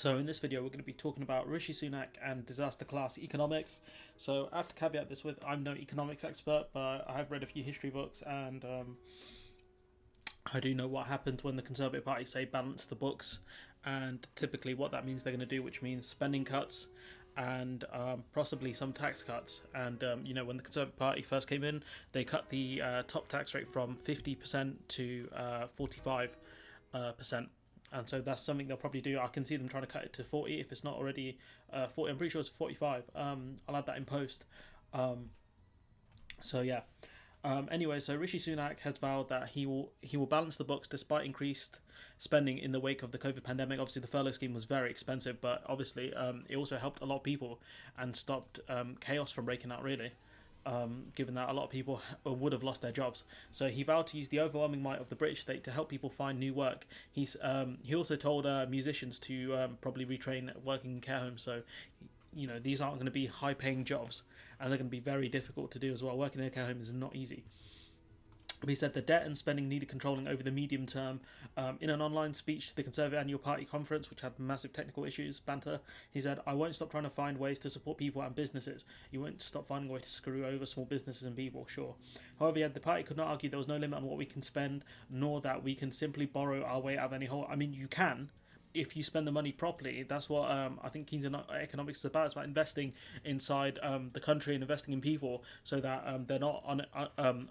So in this video, we're going to be talking about Rishi Sunak and disaster class economics. So I have to caveat this with I'm no economics expert, but I have read a few history books, and I do know what happened when the Conservative Party say balance the books, and typically what that means they're going to do, which means spending cuts and possibly some tax cuts. And when the Conservative Party first came in, they cut the top tax rate from 50% to 45%. And so that's something they'll probably do. I can see them trying to cut it to 40 if it's not already 40. I'm pretty sure it's 45. I'll add that in post. So yeah. Anyway, so Rishi Sunak has vowed that he will balance the books despite increased spending in the wake of the COVID pandemic. Obviously, the furlough scheme was very expensive, but obviously it also helped a lot of people and stopped chaos from breaking out, really. Given that a lot of people would have lost their jobs. So he vowed to use the overwhelming might of the British state to help people find new work. He also told musicians to probably retrain working in care homes. So, these aren't going to be high-paying jobs, and they're going to be very difficult to do as well. Working in a care home is not easy. But he said the debt and spending needed controlling over the medium term. In an online speech to the Conservative Annual Party Conference, which had massive technical issues, banter, he said, "I won't stop trying to find ways to support people and businesses. You won't stop finding a way to screw over small businesses and people, sure." However, the party could not argue there was no limit on what we can spend, nor that we can simply borrow our way out of any hole. I mean, you can, if you spend the money properly. That's what I think Keynes economics is about. It's about investing inside the country and investing in people so that they're not on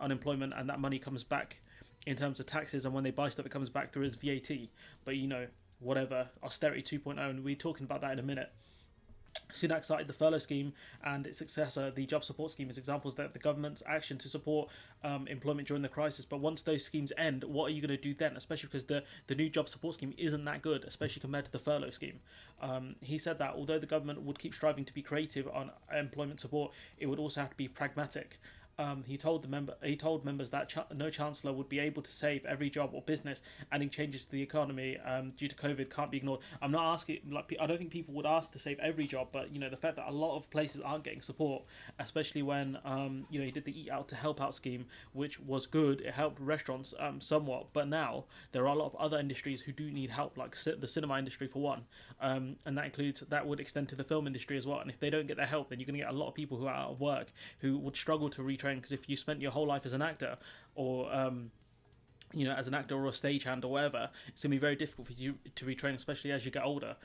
unemployment, and that money comes back in terms of taxes, and when they buy stuff it comes back through as VAT. But whatever, austerity 2.0, and we're talking about that in a minute. Sunak cited the furlough scheme and its successor, the job support scheme, as examples that the government's action to support employment during the crisis. But once those schemes end, what are you going to do then? Especially because the new job support scheme isn't that good, especially compared to the furlough scheme. He said that although the government would keep striving to be creative on employment support, it would also have to be pragmatic. He told members that no chancellor would be able to save every job or business. Adding changes to the economy due to COVID can't be ignored. I'm not asking, I don't think people would ask to save every job, but the fact that a lot of places aren't getting support, especially when he did the Eat Out to Help Out scheme, which was good. It helped restaurants somewhat, but now there are a lot of other industries who do need help, like the cinema industry for one, and that would extend to the film industry as well. And if they don't get their help, then you're going to get a lot of people who are out of work who would struggle to retrain, because if you spent your whole life as an actor or as an actor or a stagehand or whatever, it's going to be very difficult for you to retrain, especially as you get older.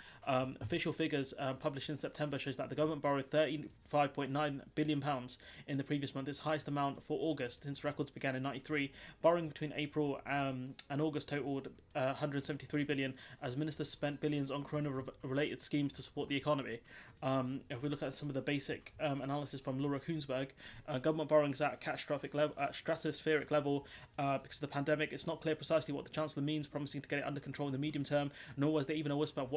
Official figures published in September shows that the government borrowed £35.9 billion in the previous month, its highest amount for August since records began in 93. Borrowing between April and August totaled 173 billion, as ministers spent billions on corona-related schemes to support the economy. If we look at some of the basic analysis from Laura Kuhnsberg, government borrowing is at a catastrophic level, stratospheric level, because of the pandemic. It's not clear precisely what the Chancellor means, promising to get it under control in the medium term, nor was there even a whisper of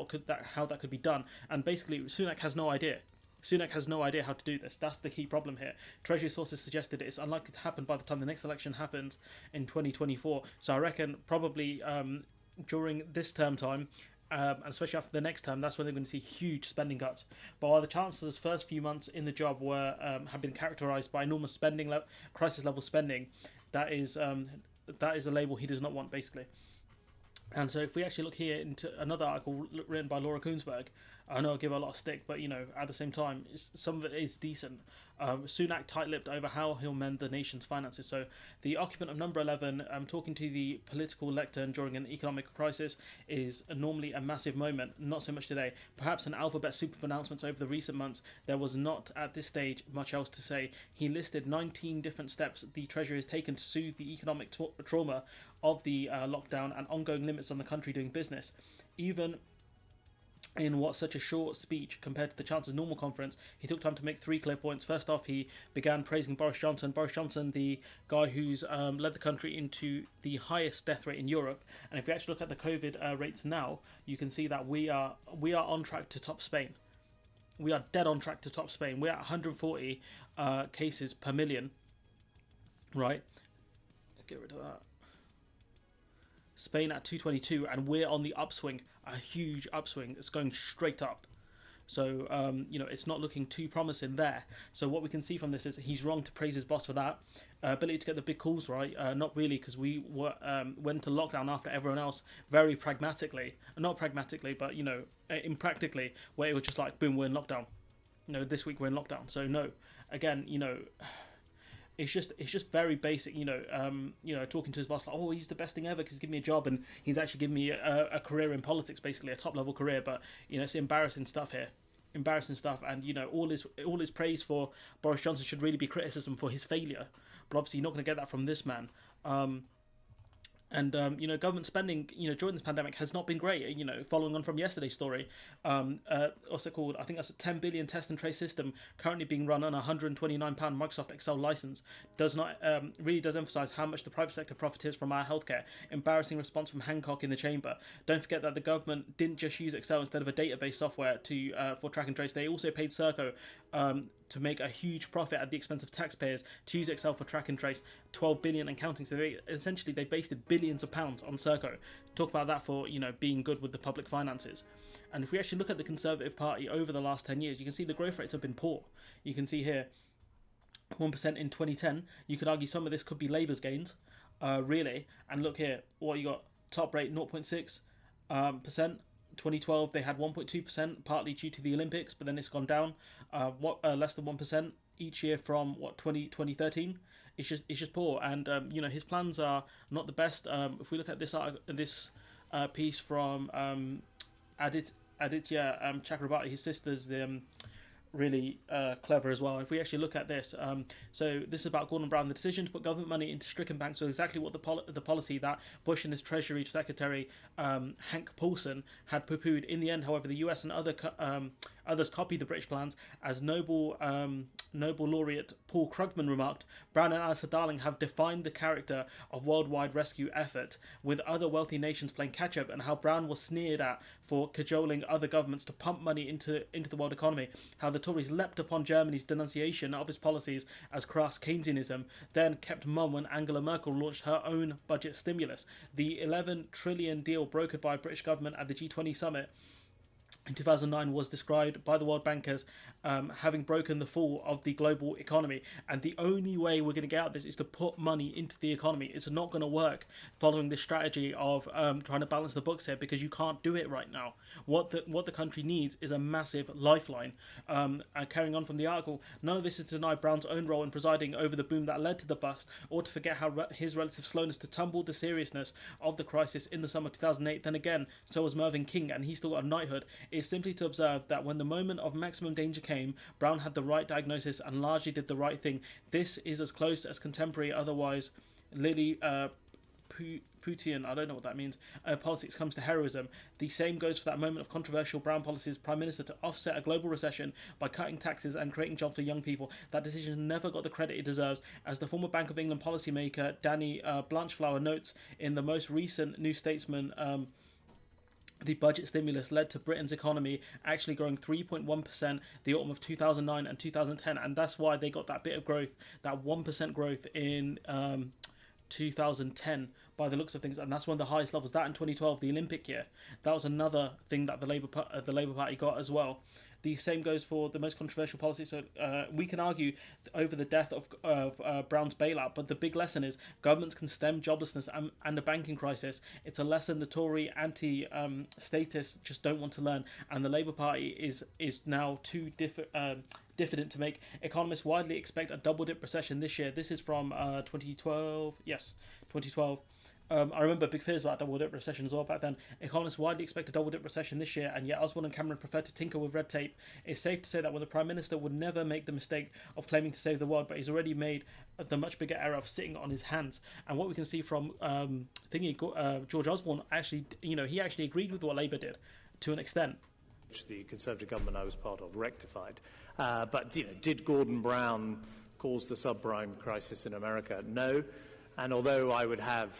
how that could be done. And basically, Sunak has no idea. Sunak has no idea how to do this. That's the key problem here. Treasury sources suggested it's unlikely to happen by the time the next election happens in 2024. So I reckon probably during this term time, and especially after the next term, that's when they're going to see huge spending cuts. But while the Chancellor's first few months in the job have been characterised by enormous crisis level spending, that is a label he does not want, basically. And so if we actually look here into another article written by Laura Kuhnsberg, I know I give her a lot of stick, but at the same time, some of it is decent. Sunak tight-lipped over how he'll mend the nation's finances. So the occupant of number 11, talking to the political lectern during an economic crisis, is normally a massive moment. Not so much today. Perhaps an alphabet soup of announcements over the recent months. There was not at this stage much else to say. He listed 19 different steps the Treasury has taken to soothe the economic trauma of the lockdown and ongoing limits on the country doing business. Even in what such a short speech compared to the Chancellor's normal conference, he took time to make 3 clear points. First off, he began praising Boris Johnson. Boris Johnson, the guy who's led the country into the highest death rate in Europe. And if we actually look at the COVID rates now, you can see that we are on track to top Spain. We are dead on track to top Spain. We're at 140 cases per million, right? Get rid of that. Spain at 222, and we're on the upswing, a huge upswing. It's going straight up. So, it's not looking too promising there. So what we can see from this is he's wrong to praise his boss for that. Ability to get the big calls right, not really, because we went to lockdown after everyone else very pragmatically. Not pragmatically, but, impractically, where it was just like, boom, we're in lockdown. This week we're in lockdown. So no, again, it's just very basic, talking to his boss like, oh, he's the best thing ever because he's given me a job and he's actually given me a career in politics, basically a top level career. But it's embarrassing stuff here, and all his praise for Boris Johnson should really be criticism for his failure. But obviously, you're not going to get that from this man. And government spending, during this pandemic has not been great. Following on from yesterday's story, what's it called? I think that's a 10 billion test and trace system currently being run on a £129 Microsoft Excel license. Does emphasise how much the private sector profiteers from our healthcare. Embarrassing response from Hancock in the chamber. Don't forget that the government didn't just use Excel instead of a database software for track and trace. They also paid Serco to make a huge profit at the expense of taxpayers to use Excel for track and trace, 12 billion and counting. So they basted billions of pounds on Serco. Talk about that for being good with the public finances. And if we actually look at the Conservative Party over the last 10 years, you can see the growth rates have been poor. You can see here 1% in 2010. You could argue some of this could be Labour's gains, really. And look here, what you got: top rate 0.6%. 2012 they had 1.2%, partly due to the Olympics, but then it's gone down less than 1% each year from 2013. It's just poor, and his plans are not the best. If we look at this piece from Aditya Chakrabarti, his sister's really clever as well. If we actually look at this, so this is about Gordon Brown. The decision to put government money into stricken banks was exactly what the policy that Bush and his Treasury Secretary Hank Paulson had poo-pooed. In the end, however, the US and others copied the British plans. As Nobel laureate Paul Krugman remarked, Brown and Alistair Darling have defined the character of worldwide rescue effort, with other wealthy nations playing catch-up, and how Brown was sneered at for cajoling other governments to pump money into the world economy. How the Tories leapt upon Germany's denunciation of his policies as crass Keynesianism, then kept mum when Angela Merkel launched her own budget stimulus. The 11 trillion deal brokered by British government at the G20 summit in 2009 was described by the World Bank as having broken the fall of the global economy. And the only way we're going to get out of this is to put money into the economy. It's not going to work following this strategy of trying to balance the books here, because you can't do it right now. What the country needs is a massive lifeline. And carrying on from the article, none of this is to deny Brown's own role in presiding over the boom that led to the bust, or to forget how his relative slowness to tumble the seriousness of the crisis in the summer of 2008. Then again, so was Mervyn King, and he still got a knighthood. Is simply to observe that when the moment of maximum danger came, Brown had the right diagnosis and largely did the right thing. This is as close as contemporary, otherwise Lily Putian, I don't know what that means, politics comes to heroism. The same goes for that moment of controversial Brown policy's Prime Minister to offset a global recession by cutting taxes and creating jobs for young people. That decision never got the credit it deserves. As the former Bank of England policymaker Danny Blanchflower notes in the most recent New Statesman, the budget stimulus led to Britain's economy actually growing 3.1% the autumn of 2009 and 2010, and that's why they got that bit of growth, that 1% growth in 2010 by the looks of things, and that's one of the highest levels. That in 2012, the Olympic year, that was another thing that the Labour Party got as well. The same goes for the most controversial policy. So we can argue over the death of Brown's bailout, but the big lesson is governments can stem joblessness and the banking crisis. It's a lesson the Tory anti-statists just don't want to learn, and the Labour Party is now too diffident to make. Economists widely expect a double-dip recession this year. This is from 2012. Yes, 2012. I remember big fears about double-dip recession as well back then. Economists widely expect a double-dip recession this year, and yet Osborne and Cameron prefer to tinker with red tape. It's safe to say that when the Prime Minister would never make the mistake of claiming to save the world, but he's already made the much bigger error of sitting on his hands. And what we can see from George Osborne, actually, he actually agreed with what Labour did to an extent. Which the Conservative government I was part of rectified. But did Gordon Brown cause the subprime crisis in America? No. And although I would have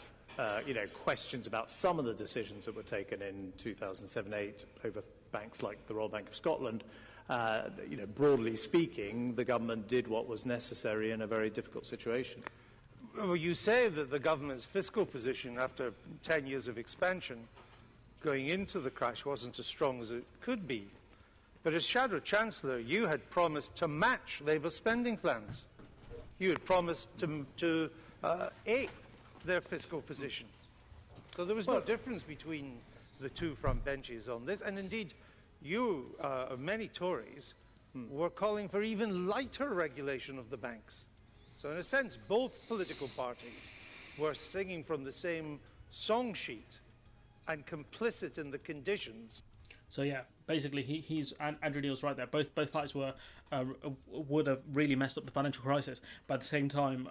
questions about some of the decisions that were taken in 2007-8 over banks like the Royal Bank of Scotland, broadly speaking, the government did what was necessary in a very difficult situation. Well, you say that the government's fiscal position after 10 years of expansion going into the crash wasn't as strong as it could be. But as Shadow Chancellor, you had promised to match Labour spending plans. You had promised to ape their fiscal position. So there was no difference between the two front benches on this. And indeed, you, many Tories, were calling for even lighter regulation of the banks. So in a sense, both political parties were singing from the same song sheet and complicit in the conditions. So yeah, basically he's Andrew Neil's right there. Both parties were would have really messed up the financial crisis, but at the same time,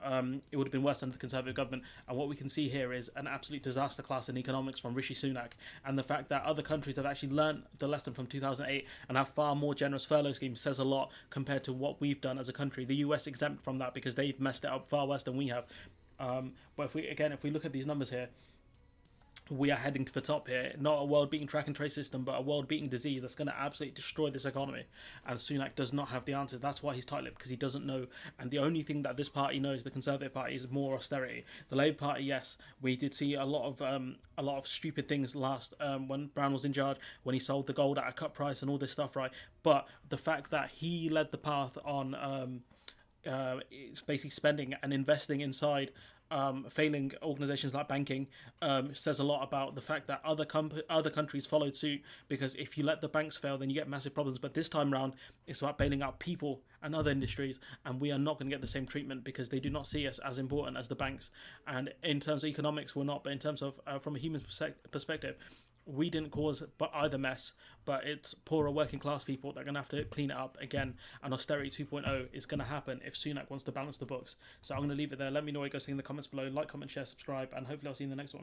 it would have been worse under the Conservative government. And what we can see here is an absolute disaster class in economics from Rishi Sunak, and the fact that other countries have actually learned the lesson from 2008 and have far more generous furlough schemes says a lot compared to what we've done as a country. The US exempt from that because they've messed it up far worse than we have. But if we look at these numbers here, we are heading to the top here. Not a world-beating track and trace system, but a world-beating disease that's going to absolutely destroy this economy. And Sunak does not have the answers. That's why he's tight-lipped, because he doesn't know. And the only thing that this party knows, the Conservative Party, is more austerity. The Labour Party, yes, we did see a lot of stupid things last when Brown was in charge, when he sold the gold at a cut price and all this stuff, right? But the fact that he led the path on basically spending and investing inside failing organizations like banking says a lot about the fact that other countries followed suit, because if you let the banks fail, then you get massive problems. But this time around, it's about bailing out people and other industries, and we are not going to get the same treatment because they do not see us as important as the banks. And in terms of economics, we're not, but in terms of from a human perspective, we didn't cause either mess, but it's poorer working class people that are going to have to clean it up again. And Austerity 2.0 is going to happen if Sunak wants to balance the books. So I'm going to leave it there. Let me know what you guys think in the comments below. Like, comment, share, subscribe, and hopefully I'll see you in the next one.